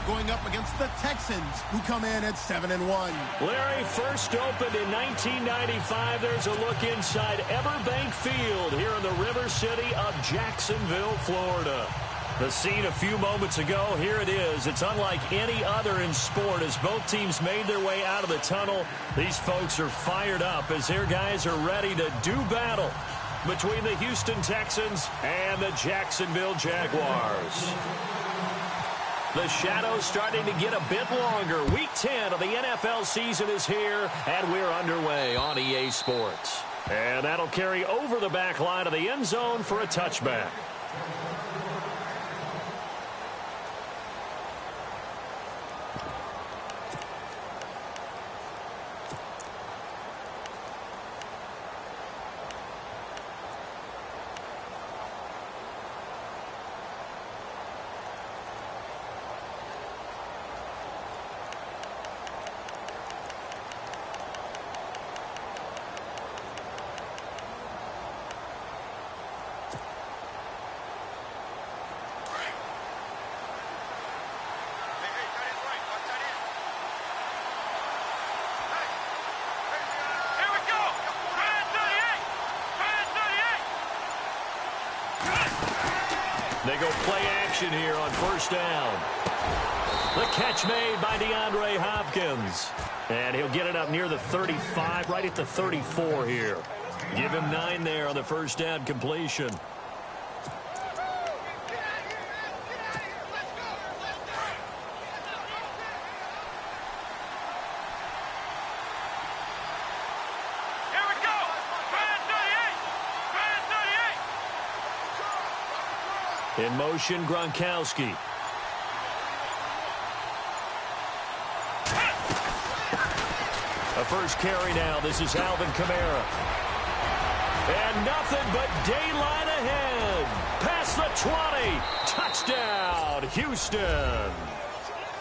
going up against the Texans, who come in at 7-1. Larry, first opened in 1995. There's a look inside Everbank Field here in the River City of Jacksonville, Florida. The scene a few moments ago, here it is. It's unlike any other in sport as both teams made their way out of the tunnel. These folks are fired up as their guys are ready to do battle between the Houston Texans and the Jacksonville Jaguars. The shadow's starting to get a bit longer. Week 10 of the NFL season is here, and we're underway on EA Sports. And that'll carry over the back line of the end zone for a touchback. They go play action here on first down. The catch made by DeAndre Hopkins. And he'll get it up near the 35, right at the 34 here. Give him 9 there on the first down completion. In motion, Gronkowski. A first carry now. This is Alvin Kamara. And nothing but daylight ahead. Past the 20. Touchdown, Houston.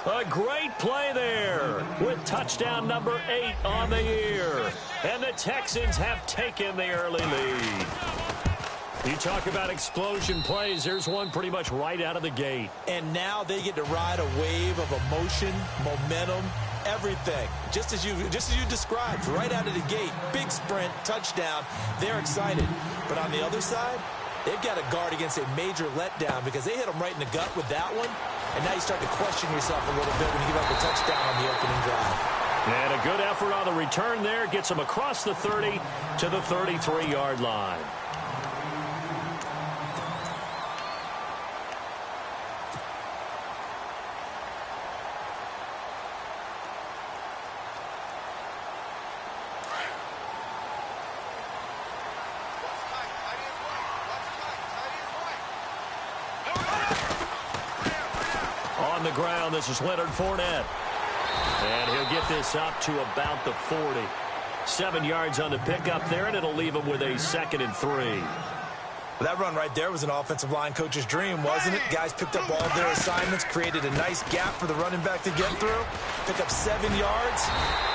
A great play there with touchdown number 8 on the year. And the Texans have taken the early lead. You talk about explosion plays. There's one pretty much right out of the gate. And now they get to ride a wave of emotion, momentum, everything. Just as you described, right out of the gate. Big sprint, touchdown. They're excited. But on the other side, they've got to guard against a major letdown because they hit them right in the gut with that one. And now you start to question yourself a little bit when you give up a touchdown on the opening drive. And a good effort on the return there. Gets them across the 30 to the 33-yard line. On the ground, this is Leonard Fournette. And he'll get this up to about the 40. 7 yards on the pickup there, and it'll leave him with a 2nd and 3. Well, that run right there was an offensive line coach's dream, wasn't it? Guys picked up all of their assignments, created a nice gap for the running back to get through. Pick up 7 yards.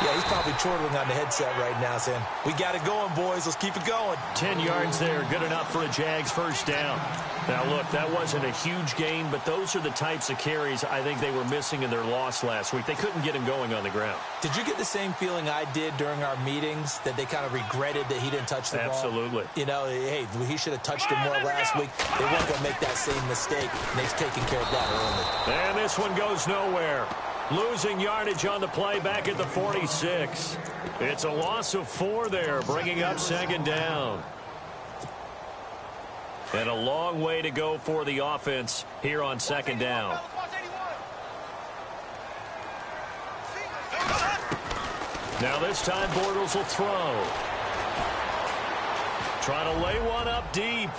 Yeah, he's probably chortling on the headset right now saying, we got it going, boys. Let's keep it going. 10 yards there. Good enough for a Jags first down. Now, look, that wasn't a huge gain, but those are the types of carries I think they were missing in their loss last week. They couldn't get him going on the ground. Did you get the same feeling I did during our meetings, that they kind of regretted that he didn't touch the ball? Absolutely. You know, hey, he should have touched it more last week. They weren't going to make that same mistake, and they've taken care of that early. And this one goes nowhere. Losing yardage on the play back at the 46. It's a loss of 4 there, bringing up 2nd down. And a long way to go for the offense here on 2nd down. Now this time Bortles will throw. Trying to lay one up deep.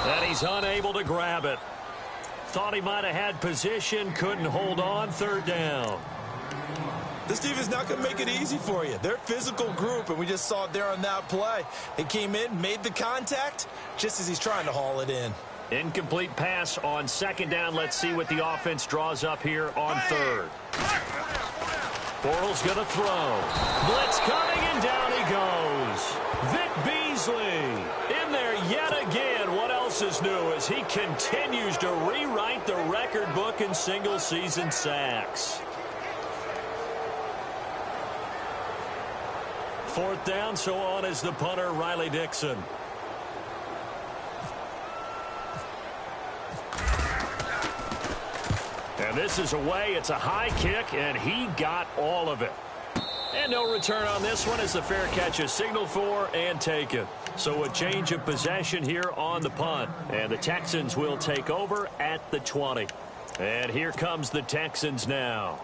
And he's unable to grab it. Thought he might have had position, couldn't hold on. 3rd down. This defense is not going to make it easy for you. They're a physical group, and we just saw it there on that play. He came in, made the contact, just as he's trying to haul it in. Incomplete pass on 2nd down. Let's see what the offense draws up here on 3rd. Bortles going to throw. Blitz coming, and down he goes. Vic Beasley in there yet again. What else business is new as he continues to rewrite the record book in single-season sacks. 4th down, so on is the punter, Riley Dixon. And this is away. It's a high kick, and he got all of it. And no return on this one as the fair catch is signaled for and taken. So a change of possession here on the punt. And the Texans will take over at the 20. And here comes the Texans now.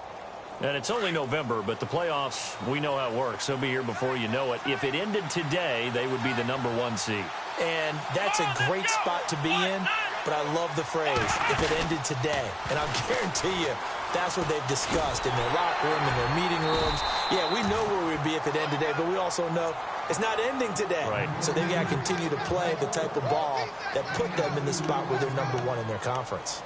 And it's only November, but the playoffs, we know how it works. They'll be here before you know it. If it ended today, they would be the #1 seed. And that's a great spot to be in, but I love the phrase, if it ended today. And I'll guarantee you, that's what they've discussed in their locker room, in their meeting rooms. Yeah, we know where we'd be if it ended today, but we also know it's not ending today. Right. So they've got to continue to play the type of ball that put them in the spot where they're #1 in their conference.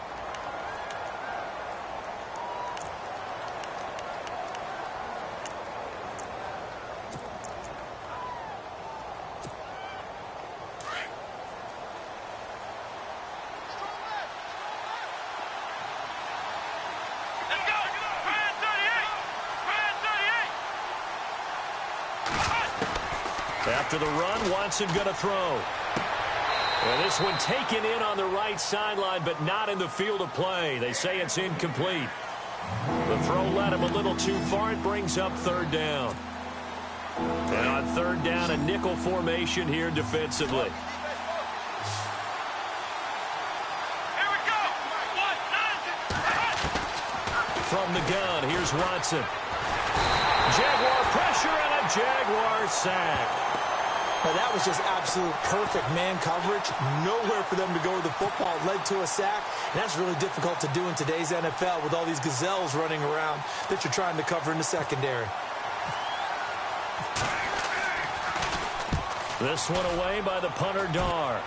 After the run, Watson going to throw. And this one taken in on the right sideline, but not in the field of play. They say it's incomplete. The throw led him a little too far. It brings up 3rd down. And on 3rd down, a nickel formation here defensively. From the gun, here's Watson. Jaguar pressure and a Jaguar sack. Now, that was just absolute perfect man coverage. Nowhere for them to go with the football. It led to a sack, and that's really difficult to do in today's NFL with all these gazelles running around that you're trying to cover in the secondary. This one away by the punter, Dar.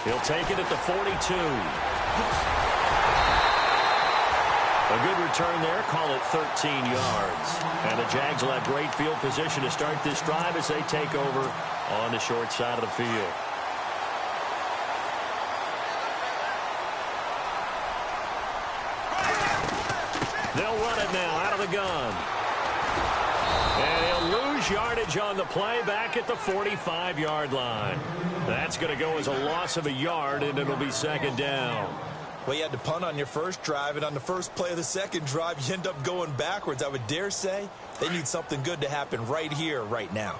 He'll take it at the 42. A good return there. Call it 13 yards. And the Jags will have great field position to start this drive as they take over on the short side of the field. They'll run it now out of the gun. And he'll lose yardage on the play back at the 45-yard line. That's going to go as a loss of a yard, and it'll be 2nd down. Well, you had to punt on your first drive, and on the first play of the second drive, you end up going backwards. I would dare say they need something good to happen right here, right now.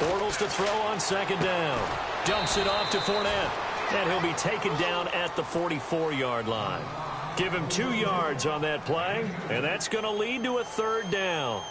Bortles to throw on 2nd down. Dumps it off to Fournette. And he'll be taken down at the 44-yard line. Give him 2 yards on that play, and that's going to lead to a 3rd down.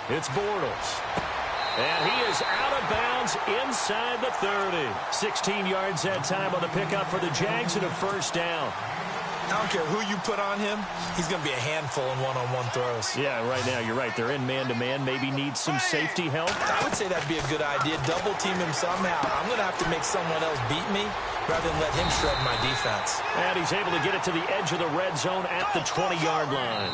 It's Bortles. And he is out of bounds inside the 30. 16 yards that time on the pickup for the Jags and a 1st down. I don't care who you put on him. He's going to be a handful in one-on-one throws. Yeah, right now you're right. They're in man-to-man. Maybe needs some safety help. I would say that'd be a good idea. Double team him somehow. I'm going to have to make someone else beat me rather than let him shred my defense. And he's able to get it to the edge of the red zone at the 20-yard line.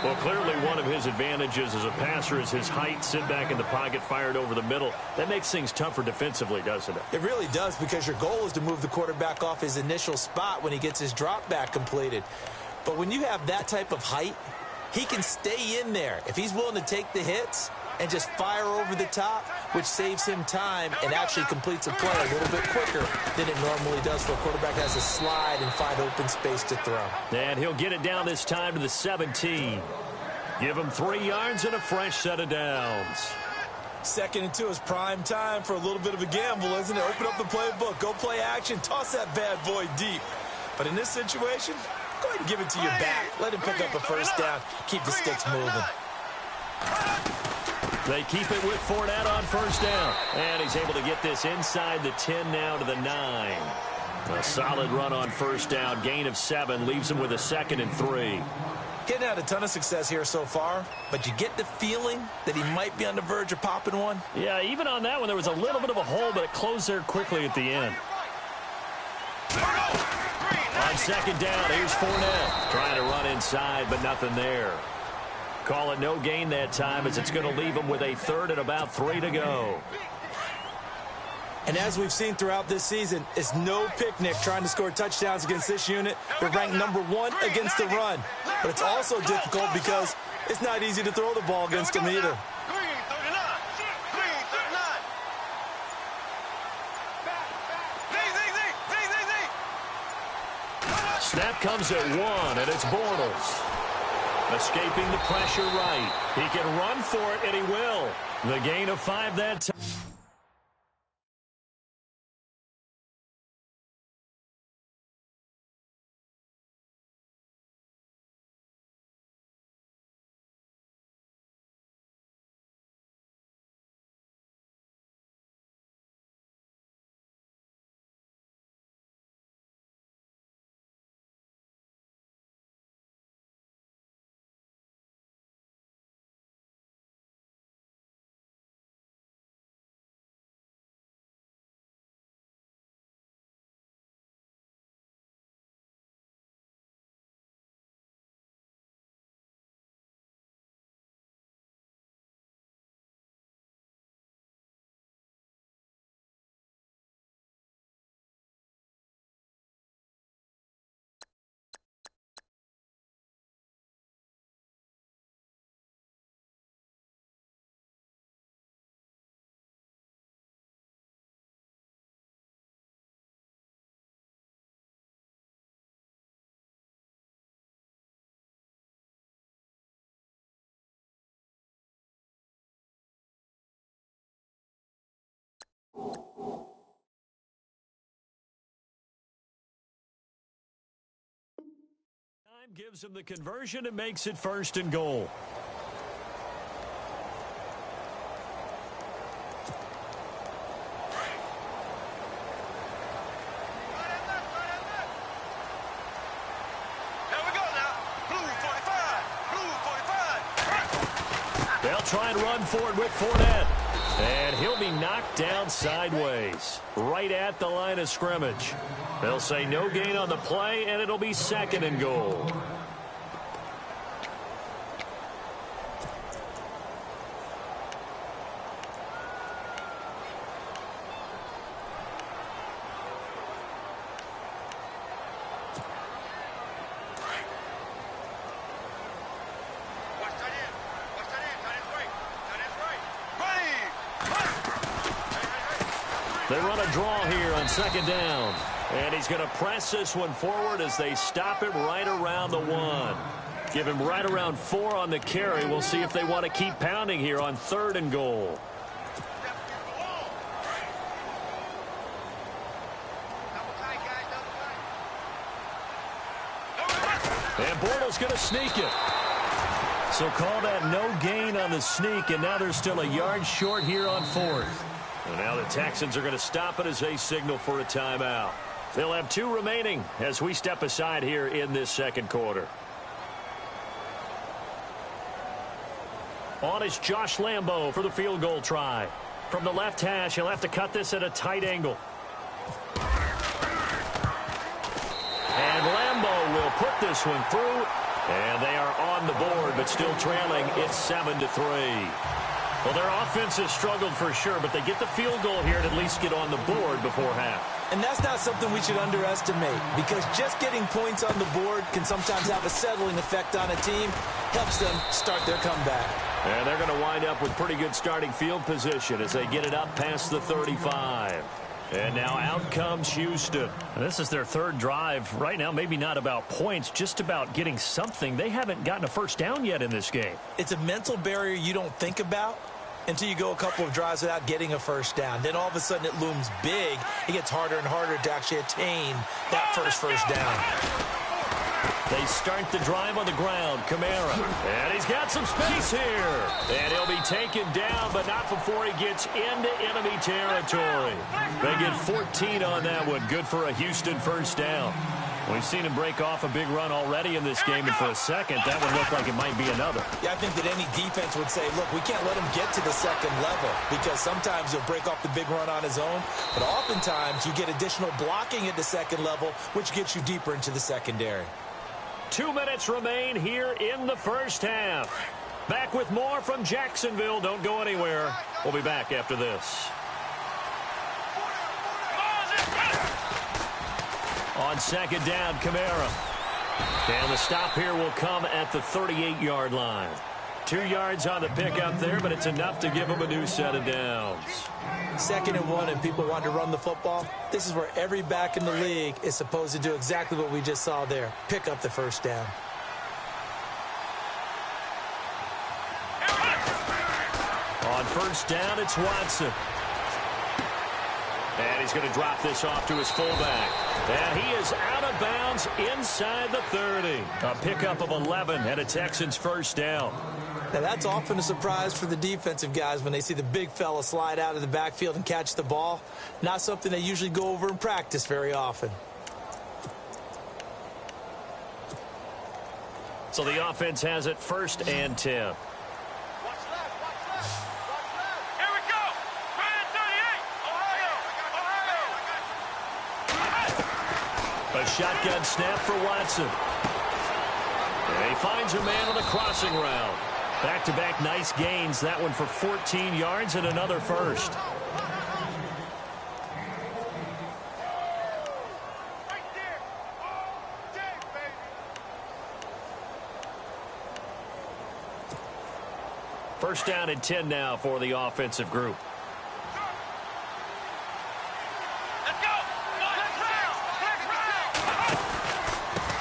Well, clearly one of his advantages as a passer is his height. Sit back in the pocket, fired over the middle. That makes things tougher defensively, doesn't it? It really does, because your goal is to move the quarterback off his initial spot when he gets his drop back completed. But when you have that type of height, he can stay in there. If he's willing to take the hits and just fire over the top, which saves him time and actually completes a play a little bit quicker than it normally does for a quarterback has to slide and find open space to throw. And he'll get it down this time to the 17. Give him 3 yards and a fresh set of downs. 2nd and 2 is prime time for a little bit of a gamble, isn't it? Open up the playbook, go play action, toss that bad boy deep. But in this situation, go ahead and give it to your back. Let him pick up a 1st down, keep the sticks moving. They keep it with Fournette on first down. And he's able to get this inside the 10 now to the 9. A solid run on first down. Gain of 7 leaves him with a 2nd and 3. Getting out a ton of success here so far, but you get the feeling that he might be on the verge of popping one. Yeah, even on that one, there was a little bit of a hole, but it closed there quickly at the end. On second down, here's Fournette. Trying to run inside, but nothing there. Call it no gain that time, as it's going to leave him with a 3rd and about 3 to go. And as we've seen throughout this season, it's no picnic trying to score touchdowns against this unit. They're ranked number 1 against the run. But it's also difficult because it's not easy to throw the ball against them either. Snap comes at 1, and it's Bortles. Escaping the pressure right. He can run for it, and he will. The gain of 5 that time. Time gives him the conversion and makes it 1st and goal. They'll try and run for it with Fournette. And he'll be knocked down sideways, right at the line of scrimmage. They'll say no gain on the play, and it'll be 2nd and goal. They run a draw here on 2nd down. And he's going to press this one forward as they stop him right around the 1. Give him right around 4 on the carry. We'll see if they want to keep pounding here on 3rd and goal. And Bortles going to sneak it. So call that no gain on the sneak, and now they're still a yard short here on 4th. And now the Texans are going to stop it as they signal for a timeout. They'll have 2 remaining as we step aside here in this 2nd quarter. On is Josh Lambo for the field goal try. From the left hash, he'll have to cut this at a tight angle. And Lambo will put this one through. And they are on the board, but still trailing. It's 7-3. Well, their offense has struggled for sure, but they get the field goal here and at least get on the board before half. And that's not something we should underestimate, because just getting points on the board can sometimes have a settling effect on a team. Helps them start their comeback. And they're going to wind up with pretty good starting field position as they get it up past the 35. And now out comes Houston. This is their 3rd drive. Right now, maybe not about points, just about getting something. They haven't gotten a first down yet in this game. It's a mental barrier you don't think about until you go a couple of drives without getting a first down. Then all of a sudden it looms big. It gets harder and harder to actually attain that first down. They start the drive on the ground. Kamara. And he's got some space here. And he'll be taken down, but not before he gets into enemy territory. They get 14 on that one. Good for a Houston first down. We've seen him break off a big run already in this game, and for a second, that would look like it might be another. Yeah, I think that any defense would say, look, we can't let him get to the second level, because sometimes he'll break off the big run on his own, but oftentimes you get additional blocking at the second level, which gets you deeper into the secondary. 2 minutes remain here in the first half. Back with more from Jacksonville. Don't go anywhere. We'll be back after this. On second down, Kamara. And the stop here will come at the 38-yard line. 2 yards on the pickup there, but it's enough to give them a new set of downs. 2nd and 1, and people want to run the football. This is where every back in the league is supposed to do exactly what we just saw there. Pick up the first down. On first down, it's Watson. And he's going to drop this off to his fullback. And he is out of bounds inside the 30. A pickup of 11 and a Texans first down. Now, that's often a surprise for the defensive guys when they see the big fella slide out of the backfield and catch the ball. Not something they usually go over in practice very often. So the offense has it 1st and 10. A shotgun snap for Watson. And he finds a man on the crossing route. Back-to-back nice gains. That one for 14 yards and another first. First down and 10 now for the offensive group.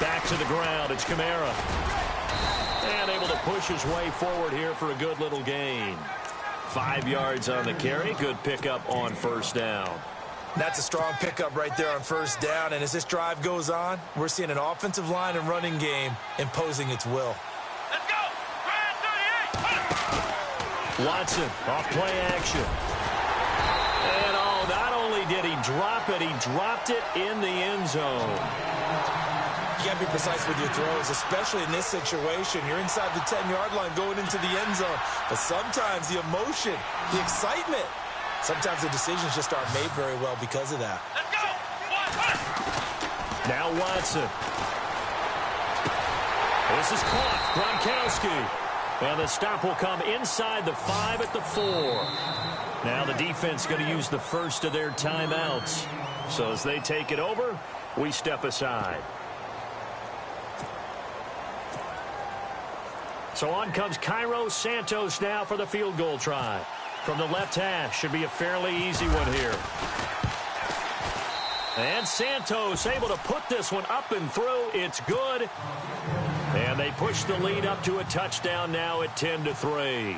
Back to the ground. It's Kamara. And able to push his way forward here for a good little gain. 5 yards on the carry. Good pickup on first down. That's a strong pickup right there on first down. And as this drive goes on, we're seeing an offensive line and running game imposing its will. Let's go! Brand 38! Watson off play action. And not only did he drop it, he dropped it in the end zone. You got to be precise with your throws, especially in this situation. You're inside the 10-yard line going into the end zone. But sometimes the emotion, the excitement, sometimes the decisions just aren't made very well because of that. Let's go! Now Watson. This is caught. Gronkowski. And the stop will come inside the 5 at the 4. Now the defense going to use the first of their timeouts. So as they take it over, we step aside. So on comes Cairo Santos now for the field goal try. From the left hash, should be a fairly easy one here. And Santos able to put this one up and through. It's good. And they push the lead up to a touchdown now at 10-3.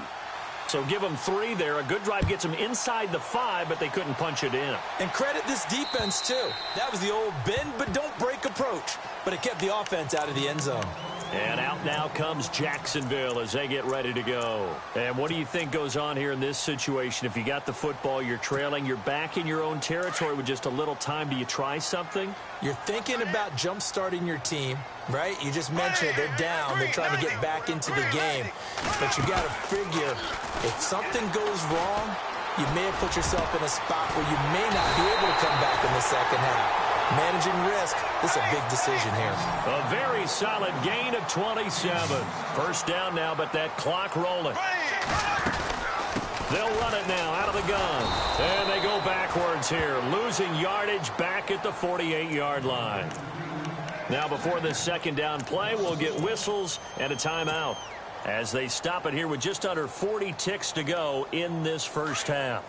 So give them 3 there. A good drive gets them inside the 5, but they couldn't punch it in. And credit this defense, too. That was the old bend but don't break approach. But it kept the offense out of the end zone. And out now comes Jacksonville as they get ready to go. And what do you think goes on here in this situation? If you got the football, you're trailing, you're back in your own territory with just a little time. Do you try something? You're thinking about jump-starting your team, right? You just mentioned it. They're down. They're trying to get back into the game. But you got to figure, if something goes wrong, you may have put yourself in a spot where you may not be able to come back in the second half. Managing risk, this is a big decision here. A very solid gain of 27. First down now, but that clock rolling. They'll run it now out of the gun. And they go backwards here, losing yardage back at the 48-yard line. Now before this second down play, we'll get whistles and a timeout as they stop it here with just under 40 ticks to go in this first half.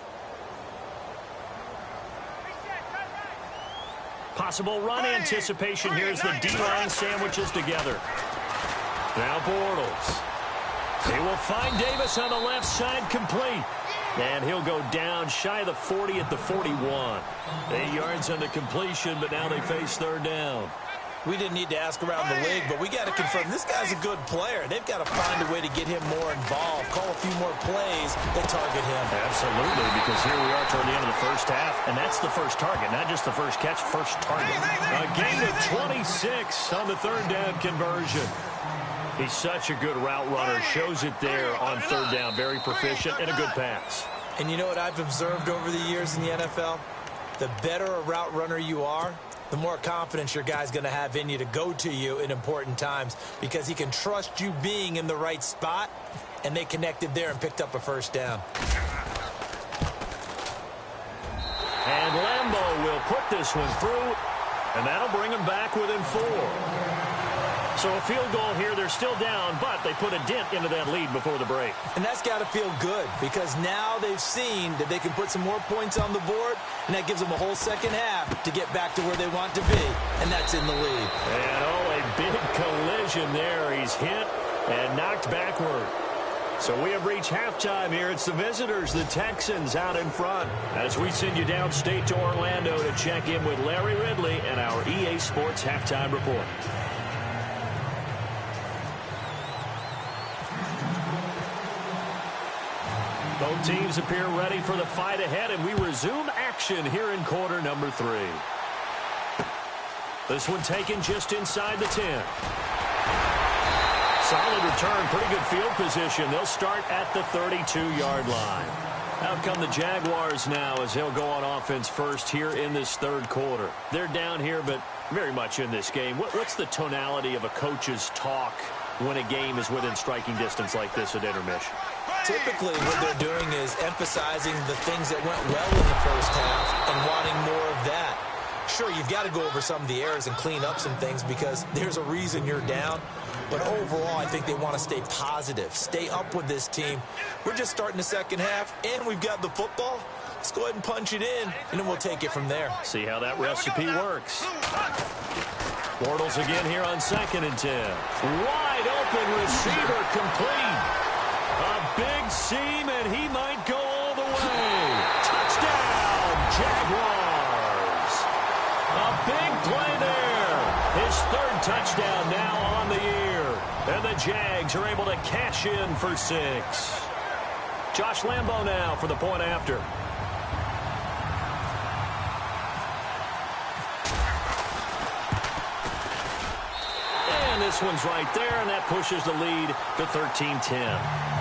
Possible run anticipation here as the D-line sandwiches together. Now Bortles. He will find Davis on the left side, complete. And he'll go down shy of the 40 at the 41. 8 yards on the completion, but now they face third down. We didn't need to ask around the league, but we got to confirm this guy's a good player. They've got to find a way to get him more involved, call a few more plays that target him. Absolutely, because here we are toward the end of the first half, and that's the first target, not just the first catch, first target. A gain of 26 on the third down conversion. He's such a good route runner, shows it there on third down, very proficient and a good pass. And you know what I've observed over the years in the NFL? The better a route runner you are, the more confidence your guy's going to have in you to go to you in important times because he can trust you being in the right spot, and they connected there and picked up a first down. And Lambeau will put this one through, and that'll bring him back within 4. So a field goal here, they're still down, but they put a dent into that lead before the break. And that's got to feel good because now they've seen that they can put some more points on the board, and that gives them a whole second half to get back to where they want to be, and that's in the lead. And a big collision there. He's hit and knocked backward. So we have reached halftime here. It's the visitors, the Texans, out in front. As we send you downstate to Orlando to check in with Larry Ridley and our EA Sports Halftime Report. Both teams appear ready for the fight ahead, and we resume action here in quarter number 3. This one taken just inside the 10. Solid return, pretty good field position. They'll start at the 32-yard line. Out come the Jaguars now as they'll go on offense first here in this third quarter. They're down here, but very much in this game. What's the tonality of a coach's talk when a game is within striking distance like this at intermission? Typically, what they're doing is emphasizing the things that went well in the first half and wanting more of that. Sure, you've got to go over some of the errors and clean up some things because there's a reason you're down. But overall, I think they want to stay positive, stay up with this team. We're just starting the second half, and we've got the football. Let's go ahead and punch it in, and then we'll take it from there. See how that recipe works. Bortles again here on 2nd and 10. Wide open receiver complete. A big seam, and he might go all the way. Touchdown, Jaguars. A big play there. His third touchdown now on the year. And the Jags are able to cash in for 6. Josh Lambeau now for the point after. And this one's right there, and that pushes the lead to 13-10.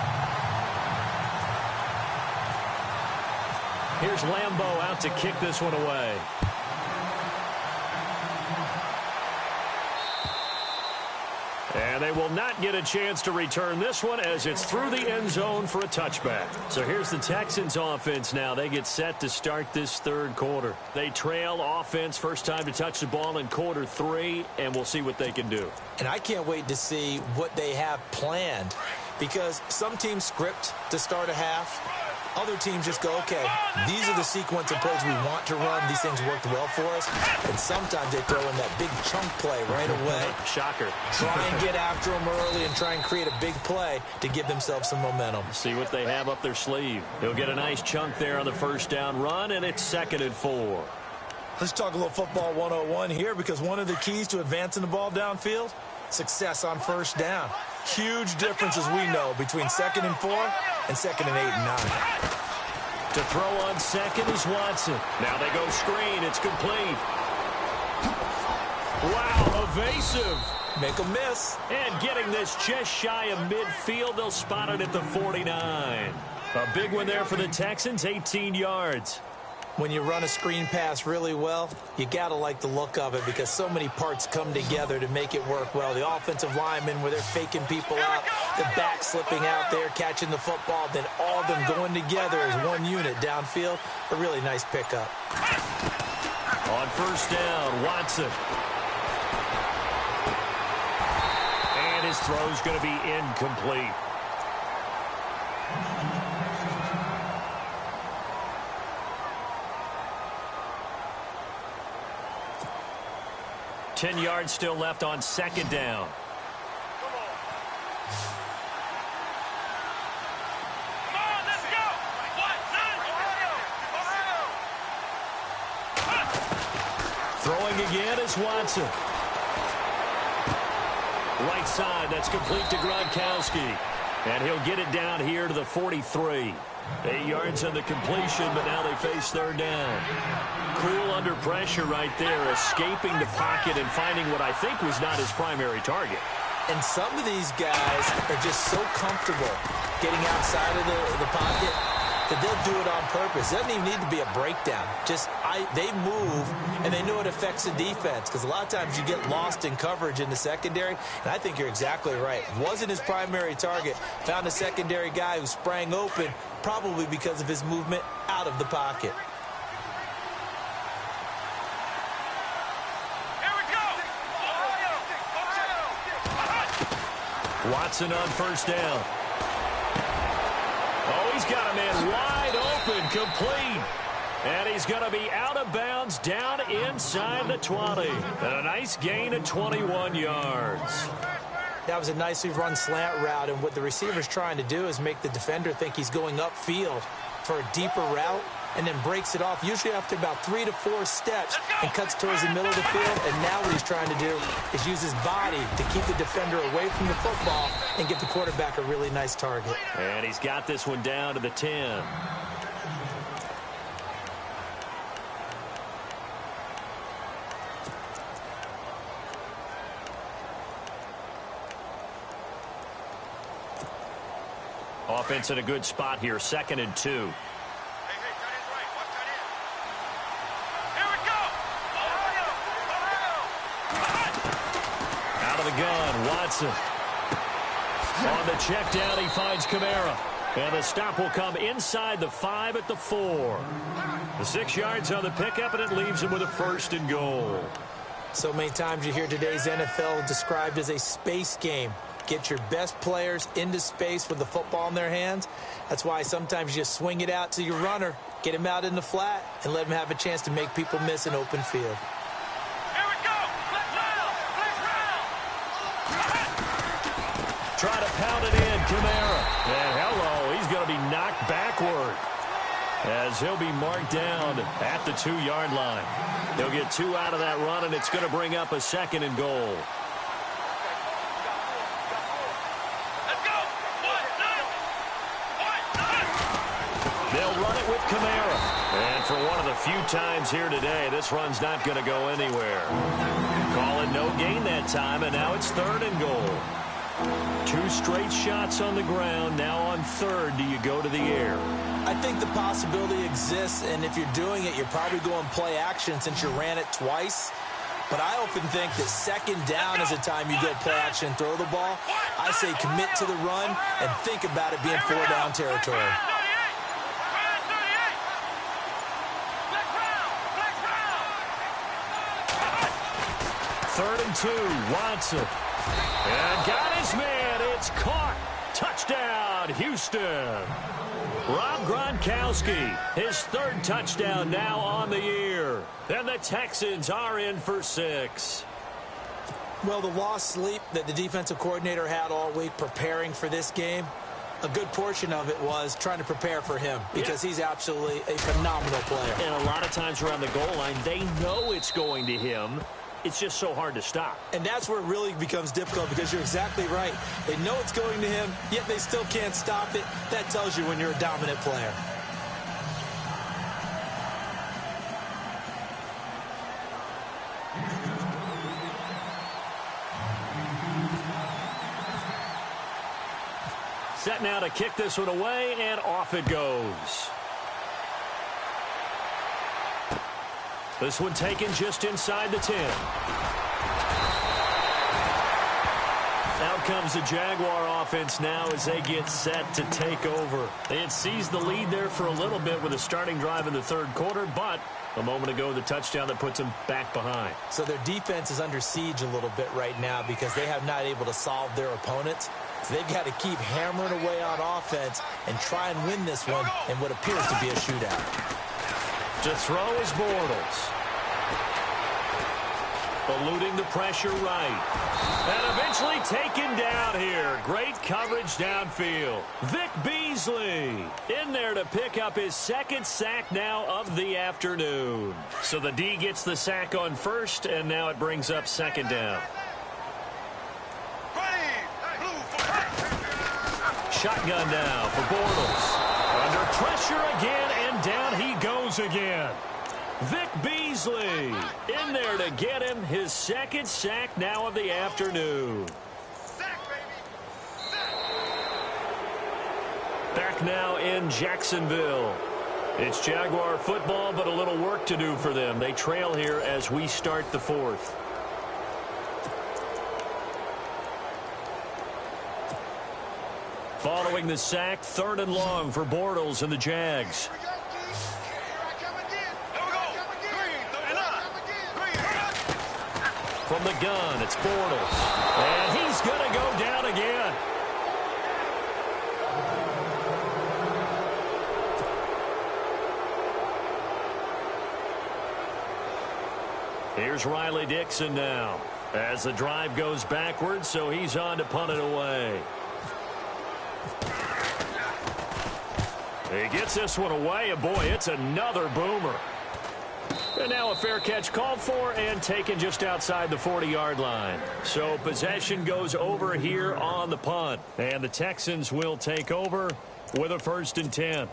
Here's Lambeau out to kick this one away. And they will not get a chance to return this one as it's through the end zone for a touchback. So here's the Texans offense now. They get set to start this third quarter. They trail offense, first time to touch the ball in quarter 3, and we'll see what they can do. And I can't wait to see what they have planned because some teams script to start a half. Other teams just go, okay, these are the sequence of plays we want to run. These things worked well for us. And sometimes they throw in that big chunk play right away. Shocker. Try and get after them early and try and create a big play to give themselves some momentum. See what they have up their sleeve. He'll get a nice chunk there on the first down run, and it's 2nd and 4. Let's talk a little football 101 here because one of the keys to advancing the ball downfield, success on first down. Huge difference, as we know, between 2nd and 4 and 2nd and 8 and 9. To throw on 2nd is Watson. Now they go screen. It's complete. Wow, evasive. Make a miss. And getting this just shy of midfield. They'll spot it at the 49. A big one there for the Texans, 18 yards. When you run a screen pass really well, you got to like the look of it because so many parts come together to make it work well. The offensive linemen where they're faking people out, the back slipping out there, catching the football, then all of them going together as one unit downfield. A really nice pickup. On first down, Watson. And his throw's going to be incomplete. Ten yards still left on 2nd down. Throwing again is Watson. Right side, that's complete to Gronkowski. And he'll get it down here to the 43. 8 yards on the completion, but now they face third down. Cool under pressure right there, escaping the pocket and finding what I think was not his primary target. And some of these guys are just so comfortable getting outside of the pocket that they'll do it on purpose. It doesn't even need to be a breakdown. They move, and they know it affects the defense, because a lot of times you get lost in coverage in the secondary, and I think you're exactly right. Wasn't his primary target. Found a secondary guy who sprang open, probably because of his movement out of the pocket. Watson on first down. Oh, he's got a man wide open, complete. And he's going to be out of bounds down inside the 20. And a nice gain of 21 yards. That was a nicely run slant route, and what the receiver's trying to do is make the defender think he's going upfield for a deeper route, and then breaks it off, usually after about 3 to 4 steps, and cuts towards the middle of the field. And now what he's trying to do is use his body to keep the defender away from the football and give the quarterback a really nice target. And he's got this one down to the 10. Offense in a good spot here, 2nd and 2. Out of the gun, Watson. On the check down, he finds Kamara. And the stop will come inside the 5 at the 4. The 6 yards on the pickup, and it leaves him with a 1st and goal. So many times you hear today's NFL described as a space game. Get your best players into space with the football in their hands. That's why sometimes you just swing it out to your runner, get him out in the flat, and let him have a chance to make people miss an open field. Try to pound it in, Kamara. And hello, he's going to be knocked backward as he'll be marked down at the 2-yard line. He'll get 2 out of that run, and it's going to bring up a 2nd and goal. They'll run it with Kamara. And for one of the few times here today, this run's not going to go anywhere. Call it no gain that time, and now it's 3rd and goal. 2 straight shots on the ground. Now on 3rd, do you go to the air? I think the possibility exists, and if you're doing it, you're probably going play action since you ran it twice. But I often think that 2nd down is a time you go play action and throw the ball. I say commit to the run and think about it being 4-down territory. 3rd and 2, Watson. And got his man. It's caught. Touchdown, Houston. Rob Gronkowski, his 3rd touchdown now on the year. And the Texans are in for 6. Well, the lost sleep that the defensive coordinator had all week preparing for this game, a good portion of it was trying to prepare for him because he's absolutely a phenomenal player. And a lot of times around the goal line, they know it's going to him. It's just so hard to stop. And that's where it really becomes difficult because you're exactly right. They know it's going to him, yet they still can't stop it. That tells you when you're a dominant player. Set now to kick this one away, and off it goes. This one taken just inside the 10. Out comes the Jaguar offense now as they get set to take over. They had seized the lead there for a little bit with a starting drive in the 3rd quarter, but a moment ago the touchdown that puts them back behind. So their defense is under siege a little bit right now because they have not able to solve their opponents. So they've got to keep hammering away on offense and try and win this one in what appears to be a shootout. To throw is Bortles. Eluding the pressure right. And eventually taken down here. Great coverage downfield. Vic Beasley in there to pick up his 2nd sack now of the afternoon. So the D gets the sack on 1st, and now it brings up 2nd down. Shotgun now for Bortles. Under pressure again, and down he goes again. Vic Beasley in there to get him his second sack now of the afternoon. Back now in Jacksonville. It's Jaguar football, but a little work to do for them. They trail here as we start the fourth. Following the sack, 3rd and long for Bortles and the Jags. From the gun, it's Bortles. And he's going to go down again. Here's Riley Dixon now. As the drive goes backwards, so he's on to punt it away. He gets this one away, and boy, it's another boomer. And now a fair catch called for and taken just outside the 40-yard line. So possession goes over here on the punt. And the Texans will take over with a 1st and 10.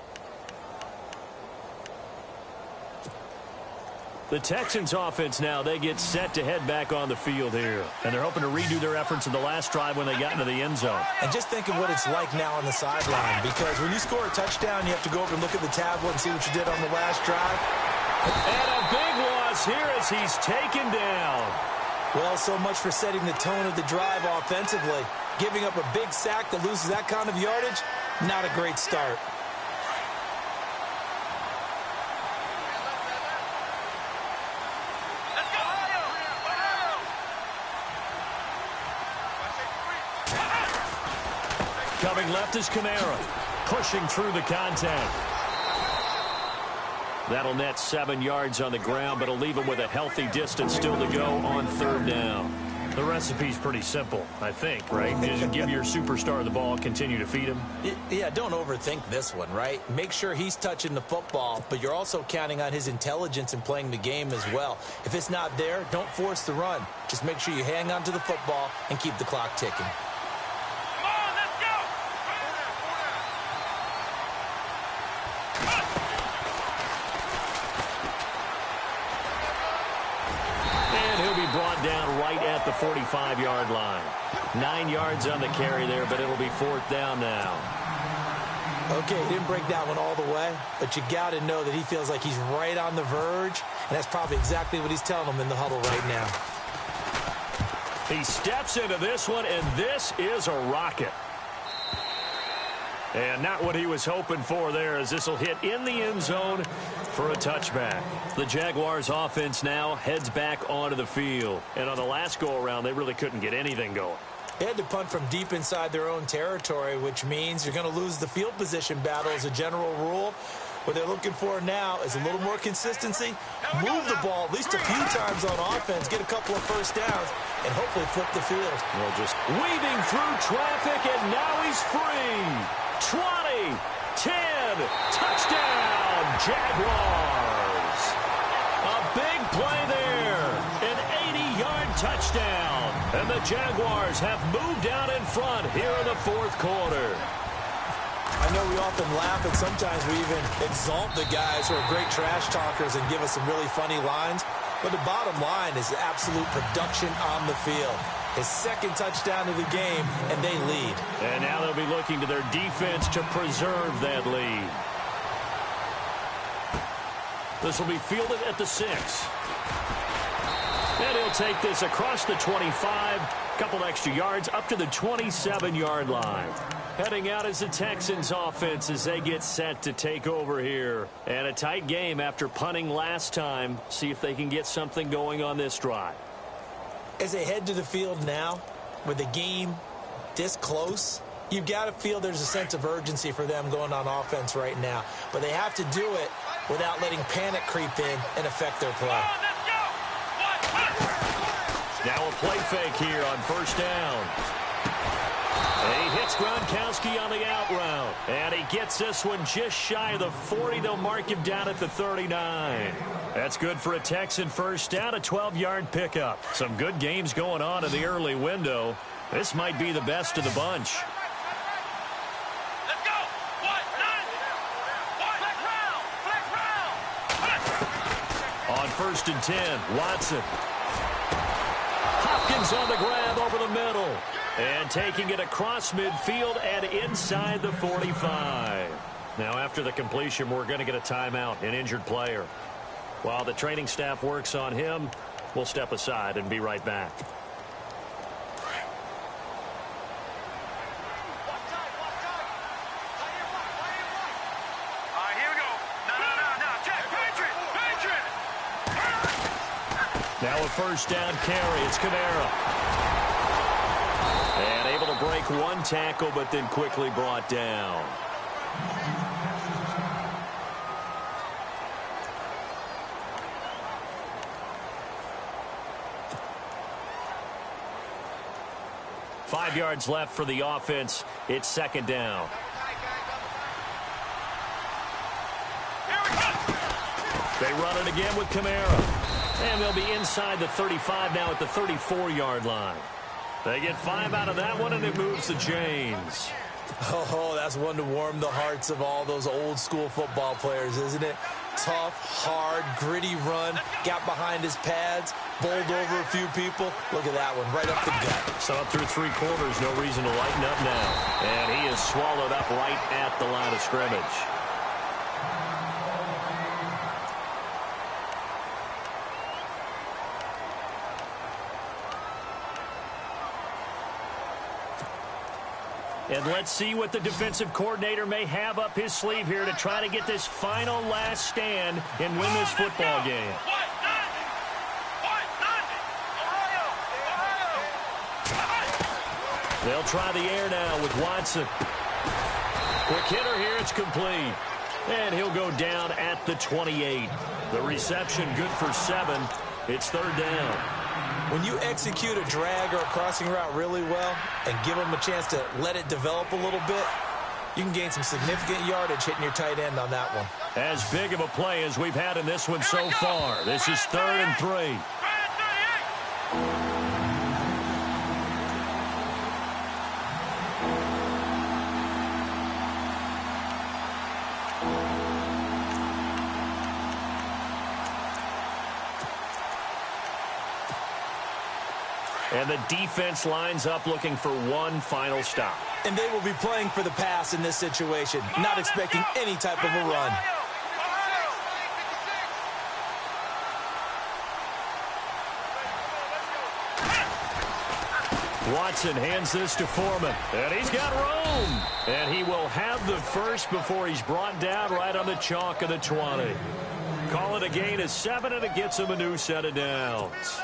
The Texans offense now, they get set to head back on the field here. And they're hoping to redo their efforts in the last drive when they got into the end zone. And just think of what it's like now on the sideline. Because when you score a touchdown, you have to go over and look at the tablet and see what you did on the last drive. And a big loss here as he's taken down. Well, so much for setting the tone of the drive offensively. Giving up a big sack that loses that kind of yardage, not a great start. Coming left is Kamara, pushing through the contact. That'll net 7 yards on the ground, but it'll leave him with a healthy distance still to go on 3rd down. The recipe's pretty simple, I think, right? Just give your superstar the ball, continue to feed him. Yeah, don't overthink this one, right? Make sure he's touching the football, but you're also counting on his intelligence in playing the game as well. If it's not there, don't force the run. Just make sure you hang on to the football and keep the clock ticking. Brought down right at the 45-yard line. 9 yards on the carry there, but it'll be 4th down now. Okay, he didn't break that one all the way, but you got to know that he feels like he's right on the verge, and that's probably exactly what he's telling them in the huddle right now. He steps into this one, and this is a rocket. And not what he was hoping for there, as this will hit in the end zone for a touchback. The Jaguars offense now heads back onto the field. And on the last go-around, they really couldn't get anything going. They had to punt from deep inside their own territory, which means you're going to lose the field position battle as a general rule. What they're looking for now is a little more consistency, move the ball at least a few times on offense, get a couple of first downs, and hopefully flip the field. Well, just weaving through traffic, and now he's free. 20, 10, touchdown, Jaguars. A big play there, an 80-yard touchdown. And the Jaguars have moved out in front here in the 4th quarter. I know we often laugh, and sometimes we even exalt the guys who are great trash talkers and give us some really funny lines. But the bottom line is absolute production on the field. His 2nd touchdown of the game, and they lead. And now they'll be looking to their defense to preserve that lead. This will be fielded at the 6. And he'll take this across the 25, couple extra yards up to the 27-yard line. Heading out as the Texans offense as they get set to take over here. And a tight game after punting last time. See if they can get something going on this drive. As they head to the field now, with the game this close, you've got to feel there's a sense of urgency for them going on offense right now. But they have to do it without letting panic creep in and affect their play. Now a play fake here on 1st down. And he hits Gronkowski on the out route. And he gets this one just shy of the 40. They'll mark him down at the 39. That's good for a Texan first down, a 12-yard pickup. Some good games going on in the early window. This might be the best of the bunch. On 1st and 10, Watson. Hopkins on the grab over the middle. And taking it across midfield and inside the 45. Now, after the completion, we're going to get a timeout, an injured player. While the training staff works on him, we'll step aside and be right back. Now a first down carry. It's Kamara. And able to break one tackle, but then quickly brought down. Five yards left for the offense. It's second down. They run it again with Kamara. And they'll be inside the 35 now at the 34-yard line. They get 5 out of that one, and it moves to James. Oh, that's one to warm the hearts of all those old-school football players, isn't it? Tough, hard, gritty run. Got behind his pads, bowled over a few people. Look at that one, right up the gut. So up through 3 quarters, no reason to lighten up now. And he is swallowed up right at the line of scrimmage. And let's see what the defensive coordinator may have up his sleeve here to try to get this final last stand and win this football game. They'll try the air now with Watson. Quick hitter here, it's complete. And he'll go down at the 28. The reception good for 7. It's third down. When you execute a drag or a crossing route really well and give them a chance to let it develop a little bit, you can gain some significant yardage hitting your tight end on that one. As big of a play as we've had in this one so far. This is 3rd and 3. And the defense lines up looking for one final stop. And they will be playing for the pass in this situation, not expecting any type of a run. Watson hands this to Foreman, and he's got room. And he will have the first before he's brought down right on the chalk of the 20. Call it a gain of 7, and it gets him a new set of downs.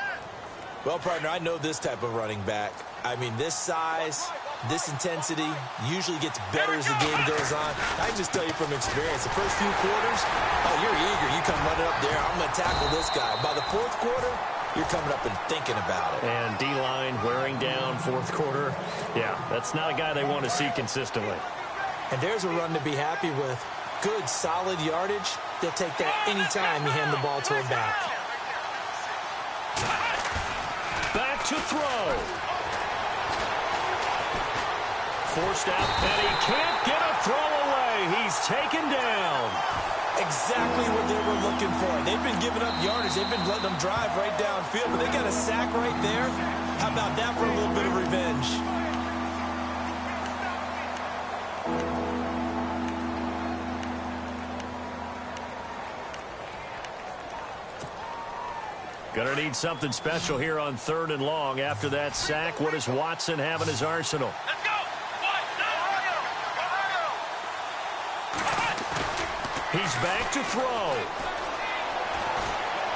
Well, partner, I know this type of running back. I mean, this size, this intensity usually gets better as the game goes on. I can just tell you from experience, the first few quarters, oh, you're eager. You come running up there, I'm going to tackle this guy. By the 4th quarter, you're coming up and thinking about it. And D-line wearing down 4th quarter. Yeah, that's not a guy they want to see consistently. And there's a run to be happy with. Good, solid yardage. They'll take that anytime you hand the ball to a back. Back to throw. Forced out, and he can't get a throw away. He's taken down. Exactly what they were looking for. They've been giving up yardage. They've been letting them drive right downfield, but they got a sack right there. How about that for a little bit of revenge? Gonna need something special here on 3rd and long. After that sack, what does Watson have in his arsenal? Let's go! He's back to throw.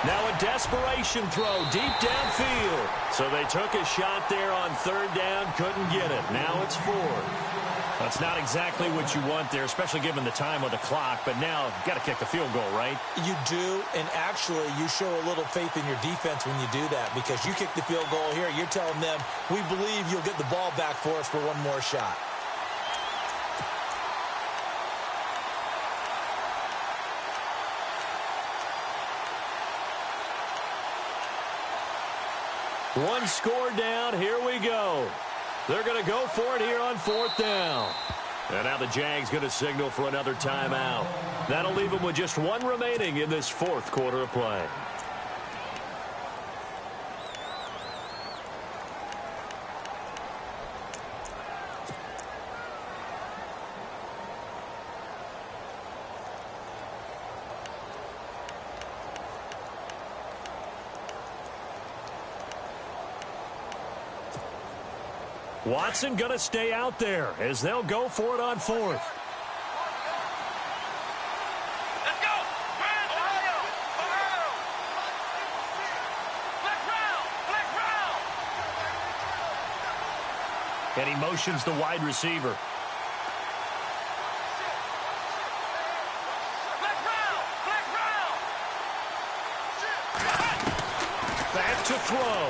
Now a desperation throw deep downfield. So they took a shot there on 3rd down, couldn't get it. Now it's 4th. That's not exactly what you want there, especially given the time of the clock. But now you've got to kick the field goal, right? You do, and actually you show a little faith in your defense when you do that, because you kick the field goal here, you're telling them, we believe you'll get the ball back for us for one more shot. One score down. Here we go. They're going to go for it here on 4th down. And now the Jags going to signal for another timeout. That'll leave them with just one remaining in this 4th quarter of play. Watson going to stay out there as they'll go for it on fourth. Let's go. Ohio. Flex round. And he motions the wide receiver. Back to throw.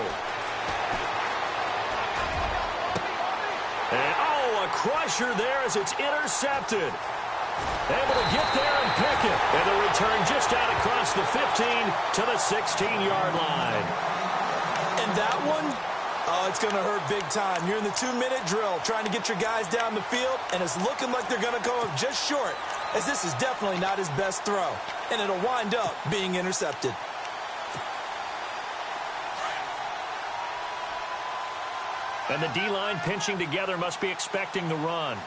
And, a crusher there as it's intercepted. Able to get there and pick it. And the return just out across the 15 to the 16-yard line. And that one, it's going to hurt big time. You're in the 2-minute drill trying to get your guys down the field, and it's looking like they're going to come up just short, as this is definitely not his best throw. And it'll wind up being intercepted. And the D-line pinching together must be expecting the run.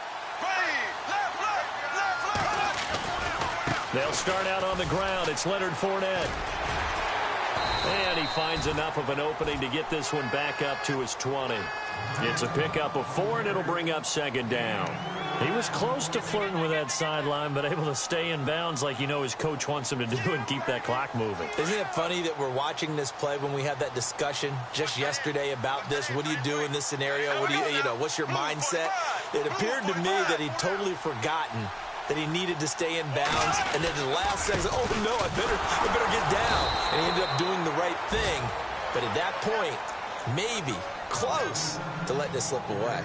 They'll start out on the ground. It's Leonard Fournette. And he finds enough of an opening to get this one back up to his 20. It's a pickup of 4, and it'll bring up second down. He was close to flirting with that sideline, but able to stay in bounds like his coach wants him to do and keep that clock moving. Isn't it funny that we're watching this play when we had that discussion just yesterday about this? What do you do in this scenario? What do what's your mindset? It appeared to me that he'd totally forgotten that he needed to stay in bounds, and then the last second, oh no, I better get down. And he ended up doing the right thing, but at that point, maybe close to letting it slip away.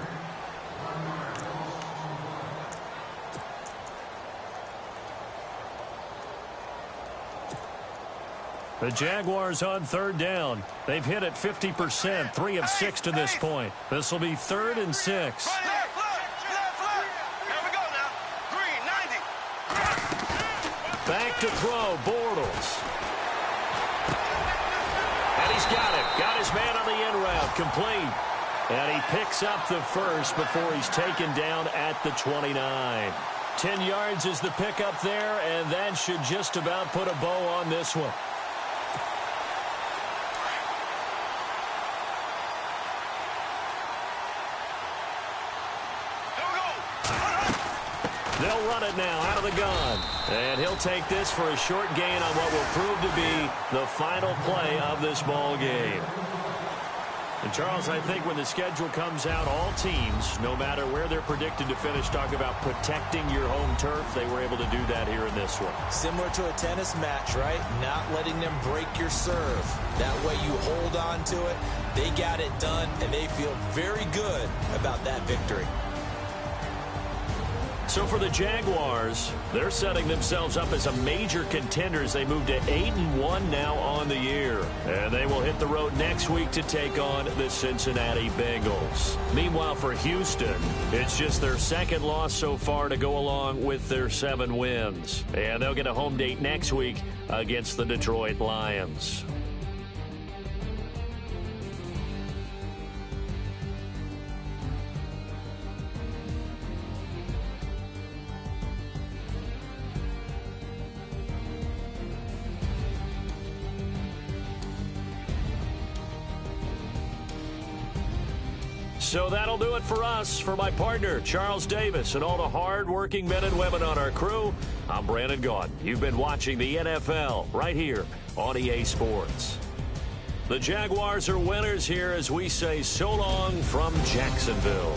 The Jaguars on third down. They've hit it 50%, 3 of 6 to this point. This will be 3rd and 6. Back to throw, Bortles. And he's got it. Got his man on the end route, complete. And he picks up the first before he's taken down at the 29. 10 yards is the pickup there, and that should just about put a bow on this one. They'll run it now out of the gun. And he'll take this for a short gain on what will prove to be the final play of this ball game. And Charles, I think when the schedule comes out, all teams, no matter where they're predicted to finish, talk about protecting your home turf. They were able to do that here in this one. Similar to a tennis match, right? Not letting them break your serve. That way you hold on to it. They got it done, and they feel very good about that victory. So for the Jaguars, they're setting themselves up as a major contender as they move to 8-1 now on the year. And they will hit the road next week to take on the Cincinnati Bengals. Meanwhile, for Houston, it's just their second loss so far to go along with their 7 wins. And they'll get a home date next week against the Detroit Lions. So that'll do it for us. For my partner, Charles Davis, and all the hard-working men and women on our crew, I'm Brandon Gaudin. You've been watching the NFL right here on EA Sports. The Jaguars are winners here as we say so long from Jacksonville.